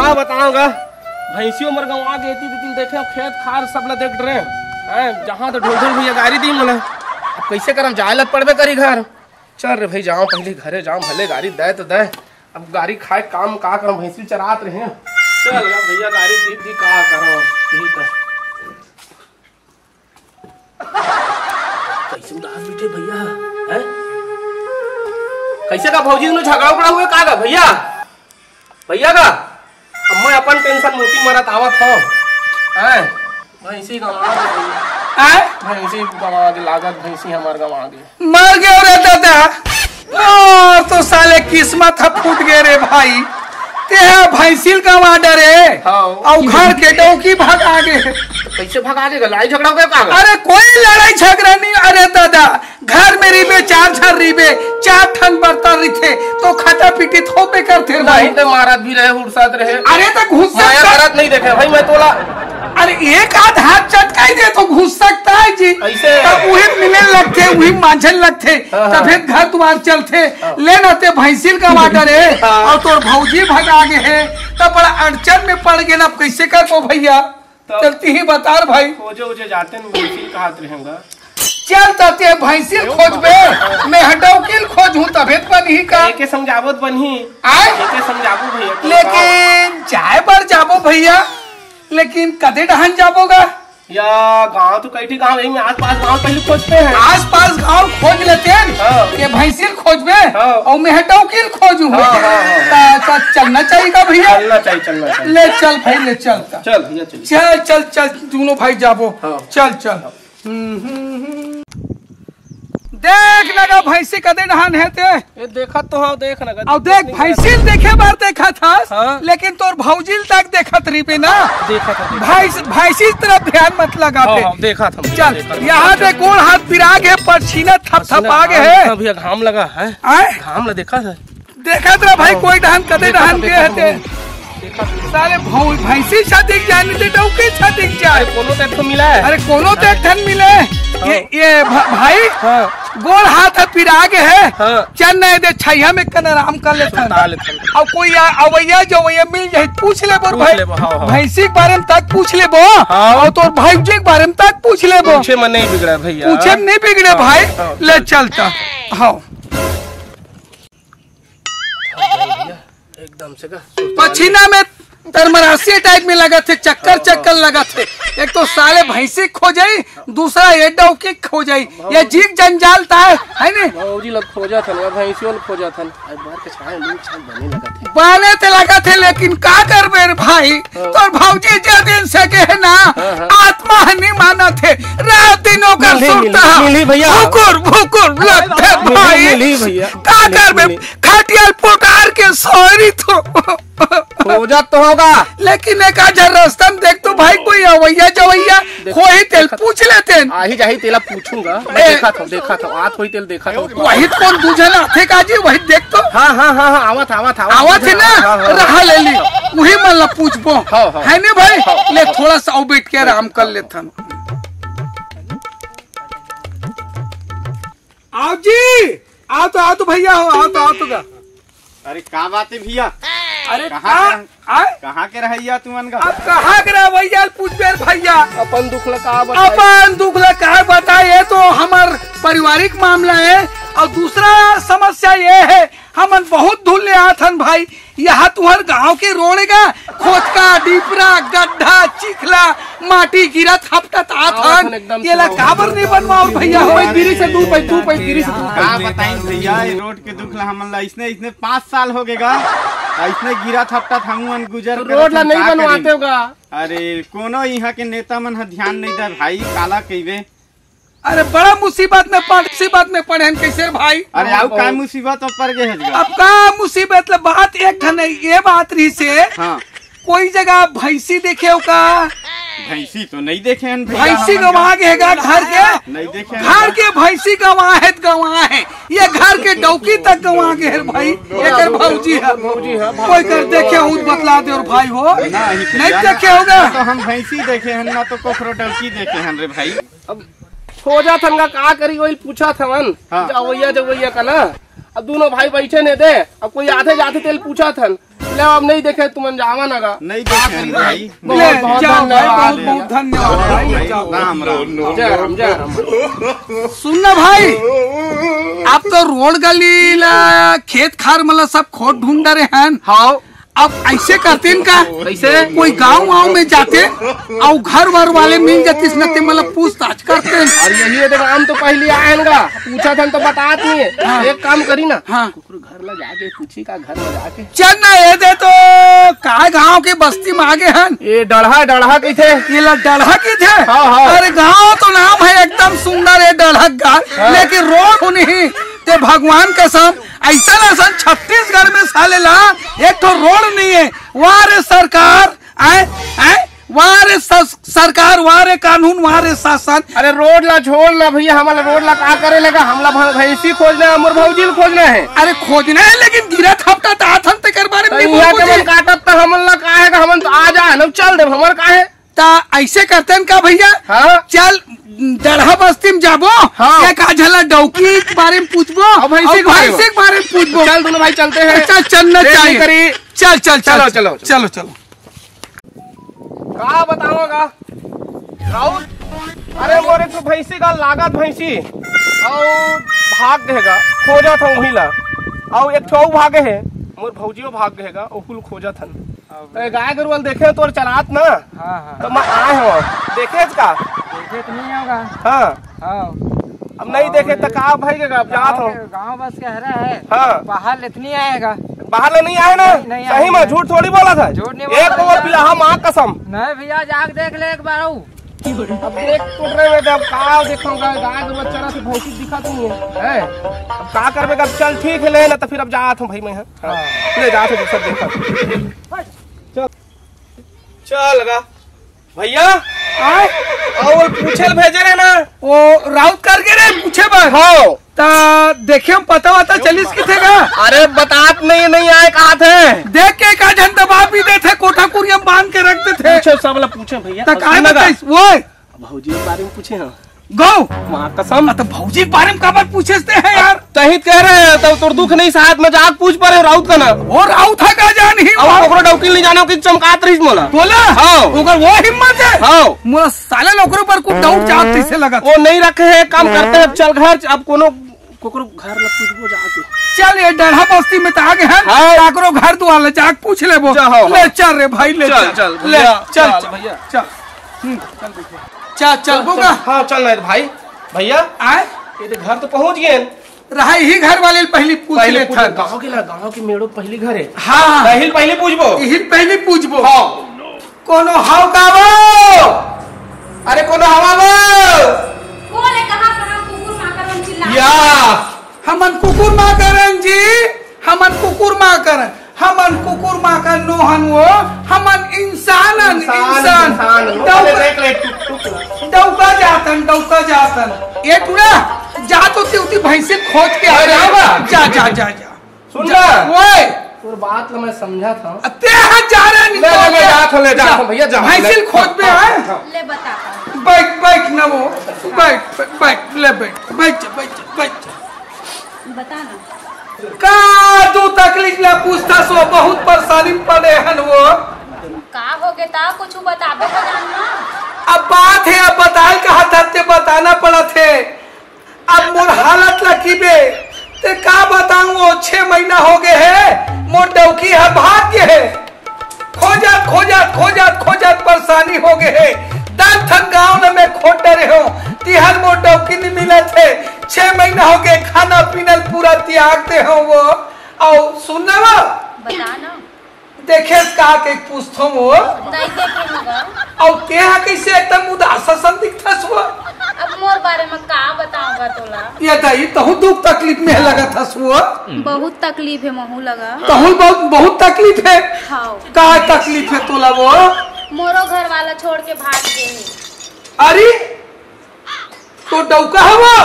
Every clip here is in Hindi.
का बताऊंगा भैंसियों मर गवा गई थी देखे खेत खार सब ला देख रहे हैं जहाँ तो ढोल ढोल भैया गाड़ी दी मोला अब कैसे करम जाए लग पड़बे करी घर। चल रे भाई जाओ पहले घरे जाओ भले गाड़ी दे तो दे अब गाड़ी खाए काम का करम भैंसी चरात रहे। चल भैया गाड़ी दी का करो ठीक है। कैसे उदास बैठे भैया हैं कैसे का भौजी ने झगड़ा पड़ा हुए का भैया भैया का अब मैं अपन टेंशन मोती मरत आवत हो भैंसी गंवा भैंसी गंवा के लागत भैंसी हमार गंवा गए मर गए रे दादा। ओ तो साले किस्मत फूट गए रे भाई ते भैंसिल गंवा डरे और घर के डौकी भगा गए। कैसे भगा के लड़ाई झगड़ा हो गया? अरे कोई लड़ाई झगड़ा नहीं। अरे दादा घर में रिबे चार छर रिबे 4 ठन बर्तन रिथे तो खटा पीटी थोपे करते नहीं तो मारत भी रहे उड़सात रहे। अरे तो घुस मारत नहीं देखे भाई मैं तोला। अरे एक आध हाथ चटकाई दे तो घुस सकता है जी। ऐसे तब वही मिलने लगते वही मांझन लगते तब फिर घर द्वार चलते ले नाते भैंसिल का वाटर है और तोर भौजी भगा गए है तब बड़ा अड़चन में पड़ गए ना कैसे कर पो भैया चलती ही बता भाई खोजे जाते हाथ रहेगा। चल तते भैंसिल खोजबे मैं हडौकिल खोजूं तबे बनी का एके समझावत बनी आए एके समझाबो भैया लेकिन चाय पर जाबो भैया लेकिन कदे डहन जाबोगा या गांव तो कई गांव यही में आस पास गांव पहले खोजते हैं आस पास गांव खोज लेते हैं ये भैंसिल खोजबे और मैं हडौकिल खोजूं चलना चाहिए भैया चलना चाहिए ले चल भाई ले चलता चल भैया चल चल चल दोनों भाई जाबो चल चल देख लगा भैंसी कदे नहान है ते ये देखा तो हाँ देख लगा और देख भैंसी देखे बार देखा था लेकिन तोर भौजिल तक देखत रही पे ना देखा था भैंसी तरफ ध्यान मत लगा देखा था चल यहाँ पे गोड़ हाथ पिराग है पसीना थप थप आगे है भैया घाम लगा है घाम ल देखा था देखा था भाई कोई डहन कदे डहन के है सारे भैंसी छातिक जाने दे डौके छातिक जाए कोनो तो मिला है। अरे कोनो तो ठन मिले ये भाई गोल हाथ पिराग है चल नहीं दे छैया में कन आराम कर लेते और कोई अवैया जो मिल जाए पूछ ले बोर भाई भैंसी के बारे में तक पूछ ले बो और तोर भाई के बारे में तक पूछ ले बो पूछे में नहीं बिगड़ा भैया पूछे में नहीं बिगड़े भाई ले चलता हाँ एकदम से पछीना में तरमरासी टाइप में लगा थे चक्कर लगा थे एक तो साले भैंसी खो जाई दूसरा ये डौकी खो जाई ये जीव जंजाल था है ने भौजी लोग खोजा था भैंसियों खोजा था बाहर के छाए लोग छान बने थे लगा थे लेकिन का करबे भाई तो भौजी जे दिन से के है ना आत्मा नहीं माना थे रात दिनों का सुनता भूकुर भूकुर लगते भाई का करबे खटियाल पुकार के सोरी तो खोजा तो होगा लेकिन एक रास्ता में देख तो भाई कोई अवैया जवैया खोई तेल पूछ लेते आही जाही तेला पूछूंगा देखा था आत होई तेल देखा था वही कौन दूजना थे काजी वही देख तो हाँ आवत है ना रहा ले ली वही मन ला पूछबो है ने भाई ले थोड़ा सा बैठ के आराम कर लेता आओ जी आओ तो भैया हो आओ तो का अरे का बात है भैया अरे कहाँ के रहिया तुमन का अब कहाँ के रह भैया पूछ बेर भैया अपन दुख ला कहा बताए तो हमार पारिवारिक मामला है और दूसरा समस्या ये है हम बहुत धुल आथन भाई यहाँ तुहर गांव के रोड़ेगा खोदका डीपरा गड्ढा चिखला माटी गिरत हपटत आथन ये ला काबर नहीं बनवाओ भैया हो गिरी से दूर गिरी से का बताएं भैया ये रोड के दुख ला हमन ला इसने 5 साल हो गएगा इसने गिरा थपटा हमन गुजर रोड ला नहीं बनवाते होगा। अरे कोनो यहाँ के नेता मन ध्यान नहीं दे भाई काला कहिबे अरे बड़ा मुसीबत में पड़े हैं कैसे भाई। अरे आओ का मुसीबत पड़ गए है अब का मुसीबत बात एक ठन ये बात रही से कोई जगह भैंसी देखे हो का भैंसी तो नहीं देखे हैं भैंसी गवा के घर के नहीं देखे घर के भैंसी गवा है ये घर के डौकी तक गवा के है भाई एक भौजी है कोई कर देखे हो बतला दे और भाई हो नहीं देखे होगा तो हम भैंसी देखे हैं ना तो कोखरो डौकी देखे हैं रे भाई। अब खोजा था का करी वही पूछा था जवैया का ना अब दोनों भाई बैठे ने दे अब कोई आधे जाते तेल पूछा था ले अब नहीं देखे तुम जावा ना गा। नहीं देखे भाई। ले बहुत जाओ भाई, धन्यवाद। बहुत बहुत धन्यवाद भाई, जाओ। राम राम। जय राम जय राम। सुनना भाई, आप तो रोड गली ला खेत खार मतलब सब खोद ढूंढ रहे हैं। हाँ अब ऐसे करते हैं का, कैसे? कोई गांव वाँव में जाते और घर वर वाले मिल जाते मतलब पूछताछ करते हैं। और यही है, देखो हम तो पहले आएगा पूछा था तो बतात नहीं है। हाँ। एक काम करी ना, हाँ घर ला जाके पूछी का घर में जाके चल ना ये दे तो का गांव के बस्ती में आगे हैं। ये डढ़ा कैसे ये ला डढ़ा की थे। हाँ, हाँ। अरे गांव तो नाम है एकदम सुंदर है डढ़क गांव, लेकिन रोड नहीं ते भगवान कसम ऐसा छत्तीसगढ़ में साले ला एक तो रोड नहीं है। वारे सरकार वारे सरकार, वारे कानून, वारे शासन। अरे रोड ला छोड़ ना भैया, हमारा रोड ला का करे लेगा, हमला भैंसी खोजना है, मोर भौजी खोजना है। अरे खोजना है लेकिन गिरा थपटा ताथन ते कर बारे में यहाँ के मन काटत तो हमन ला का है, हमन तो आ जा न चल दे, हमर का है ता ऐसे करते हैं का भैया। हाँ चल डढ़ा बस्ती में जाबो। हाँ। एक आझला डौकी के बारे में पूछबो और भैंसी के बारे में पूछबो। चल दोनों भाई चलते हैं। चल चलना देर नहीं चाहिए। करी। चल चल चलो, चलो चलो, चलो चलो। का बताऊंगा राहुल, अरे मोर एक तो भैंसी का लागत भैंसी और भाग देगा खोजा था वही ला, और एक ठो भागे है मोर भौजियो भाग गएगा ओकुल खोजा था। गाय गरुवल देखे तोर चलात ना। हाँ तो मैं आए हो देखे का देखे तो नहीं होगा। हाँ अब नहीं देखे तो का भाई के जात हो गाँव बस कहरा है। हाँ बाहर इतनी आएगा। बाहर ले नहीं आए ना, नहीं सही आए में ना। झूठ थोड़ी बोला था। झूठ नहीं बोला एक था। और पिला माँ कसम। नहीं भैया जाग देख ले एक बार। अब देख टूट रहे में अब का देखूंगा, गाय के बच्चा से भौंसी दिखा तो नहीं है। अब का करबे, अब चल ठीक है ले ना, तो फिर अब जात हूँ भाई मैं। हाँ ले जात हूँ दूसरा देखा। चल चल लगा भैया आए और पूछे भेजे रहे ना वो राउत करके रे पूछे बस। हाँ ता देखे हम पता चलिस किथे का। अरे बात नहीं आए कहा थे। देख के का झन दबा भी देते, कोठा कुरिया बांध के रखते थे। पूछे सब ला पूछे भैया। ता काय बताइस वो भौजी के बारे में पूछे। हाँ गौ माँ कसम। तो भौजी के बारे में का बात पूछते हैं यार। तही कह रहे हैं तो तोर दुख नहीं साथ में जाग पूछ पा रहे राउत का ना। और राउत है का जान ही अब ओकरो डौकी नहीं जानो कि चमकात रही मोला बोला। हाँ। ओकर वो हिम्मत है। हाँ मोला साले नौकरों पर कुछ डाउट जात कैसे लगा। वो नहीं रखे है, काम करते हैं। चल घर अब कोनो कोकरो घर ला पूछबो जाके। चल ये डढ़ा बस्ती में तो आ गए हैं। हाँ। काकरो घर दुआ ले जाके पूछ ले वो। जाओ। ले चल रे भाई ले चल, चल, ले भैया, चल चल, चल भैया। चल चल बोगा। हाँ चल ना भाई भैया आए ये तो घर तो पहुंच गए। रहा ही घर वाले पहले पूछ ले था। गाँव के मेड़ो पहली घर है। हाँ पहले पूछबो। यही पहले पूछबो। हाँ कोनो हाव कावो। अरे कोनो हवा बोले कहाँ कुकुर माकर चिल्ला या हमन कुकुर माँ करन जी, हमन कुकुर माँ करन, हमन कुकुर माँ कर नोहन वो, हमन इंसान डौका जातन ये टूरा जा तो त्योती भैंसे खोज के आ जाओगा। जा जा जा जा सुन जा, ना। ओए तोर बात ला मैं समझा था। ते हां जा रहे नहीं। ले जात हो भैया जा। भैंसे खोज पे आए। ले बता बैठ ना वो बैठ ले बैठ बता ना का तू तकलीफ ला पूछता सो बहुत परेशानी में पड़े हन वो। का हो गए ता कुछ बताबे तो जानना। अब बात है, अब बताए कहा था ते बताना पड़ा थे। अब मोर हालत लकीबे ते का बताऊं, वो 6 महीना हो गए है मोर डौकी है भाग्य है। खोजत परेशानी हो गए है। 10 ठन गाँव में खोटे रहे हो तिहर मोर डौकी नहीं मिले थे। 6 महीना हो गए खाना पीना पूरा त्यागते हो वो। और सुनना वो बता ना देखे का के पूछतो वो। नहीं देखे होगा। और ते कैसे एकदम उदास सन दिखथस वो। अब मोर बारे में का बताऊंगा तोला। ये दही तहु दुख तकलीफ में लगा था वो। बहुत तकलीफ है महू लगा। तहु बहुत तकलीफ है। हाँ का तकलीफ है तोला वो। मोरो घर वाला छोड़ के भाग गए है। अरे तो डौका है वो।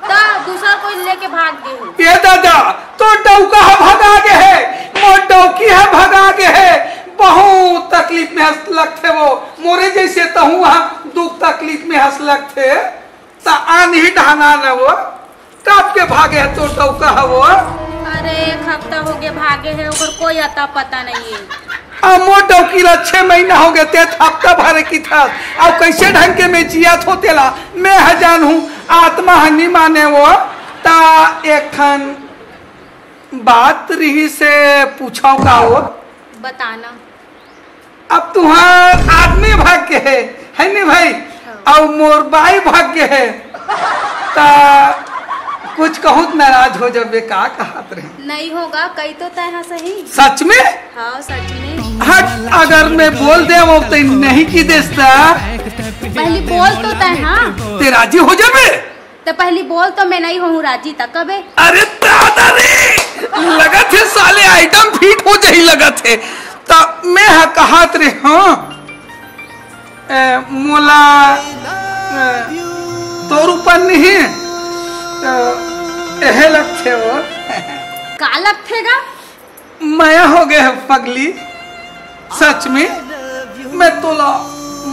ता दूसरा कोई लेके भाग गए है। ये दादा तो डौका है भगा के है, मोर डौकी है भगा के है। बहुत तकलीफ में हंसलक थे वो। मोरे जैसे तहु वहाँ दुख तकलीफ में हंसलक थे। ता आन ही ढाना न वो कब के भागे है तो डौका है वो। अरे एक हफ्ता हो गया भागे है ओकर कोई अता पता नहीं है। मोर डौकीला 6 महीना हो गए ते हफ्ता भर की था अब कैसे ढंग के मैं जियात होतेला मैं हजान हूँ आत्मा हनी माने वो ता एक खन बात रही से पूछाओ का वो बताना। अब तुम्हार आदमी भाग्य है नहीं भाई और मोर बाई भाग्य है ता कुछ कहूँ नाराज हो जब का कहत रहे नहीं होगा कई तो तय सही। सच में? हाँ सच में। हट अगर मैं बोल दे वो तो नहीं की देता पहली बोल तो तय हाँ ते राजी हो जाबे तो पहली बोल तो मैं नहीं हूँ राजी तक कबे। अरे दादा रे लगा थे साले आइटम फिट हो जाही लगा थे तब मैं कहत रे हाँ मोला तोर ऊपर नहीं एहे लगते वो का लगतेगा मैं हो गए है पगली सच में मैं तोला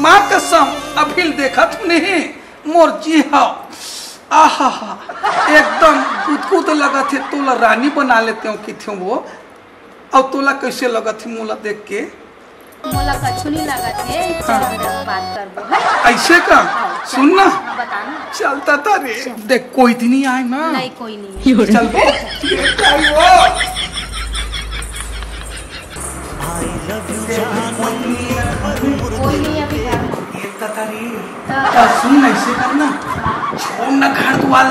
माँ कसम अभिल देखा तू नहीं मोर जी हाँ आहा एकदम कूद लगा थे तोला रानी बना लेते हो कि थे वो और तोला कैसे लगा थे मोला देख के मोला कछु नहीं लगा थे बात करबो है ऐसे का सुनना बताना चलता था रे देख कोई दिन नहीं आए ना नहीं कोई नहीं चल कोई नहीं अभी सुन ऐसे करना छोड़ ना घर द्वार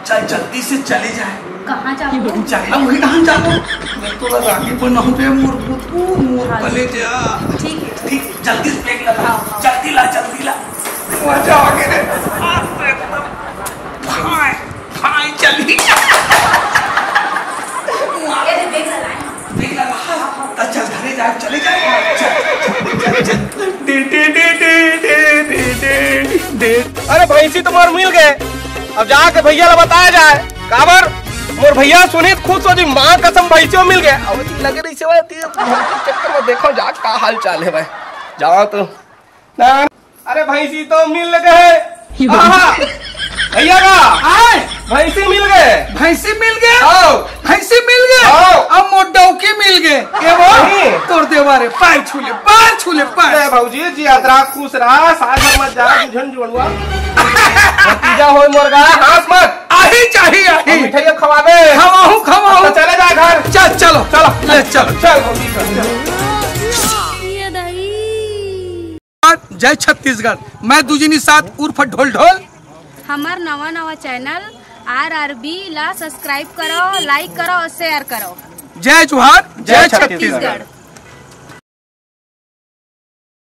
चल जल्दी से चले जाए कहाँ जाओ चलना वही कहाँ जाओ मैं तो रानी बनाऊं बे मोर पुतू मोर पले जा ठीक है ठीक जल्दी से बैग लगा जल्दी ला मजा आ गया रे भाई भाई चली ये देख चलाए बैग लगा चल घरे जा चले जाए चल दे अरे भैंसी तुम्हार मिल गए अब जाके भैया ला बताया जाए काबर मोर भैया सुनी खुद सोची माँ कसम भैंसियों मिल गए अब लगे रही से चक्कर में देखो जा का हाल चाल है भाई जाओ तो ना अरे भैंसी तो मिल गए भैया का भैंसी मिल गए भैंसी मिल गए आओ भैंसी मिल गए अब मोर डौकी मिल गए के वो तोड़ दे बारे पैर छूले पैर भाजी जी यात्रा खुश रहा साल भर मत जा झन जुड़वा भतीजा हो मुर्गा हाथ मत आही चाहिए मिठाई खवावे खवाऊं चले जा घर चलो ले चलो जय छत्तीसगढ़ मैं दुजिनी साथ उर्फ ढोल हमार नवा चैनल RRB ला सब्सक्राइब करो लाइक करो और शेयर करो। जय जोहार जय छत्तीसगढ़।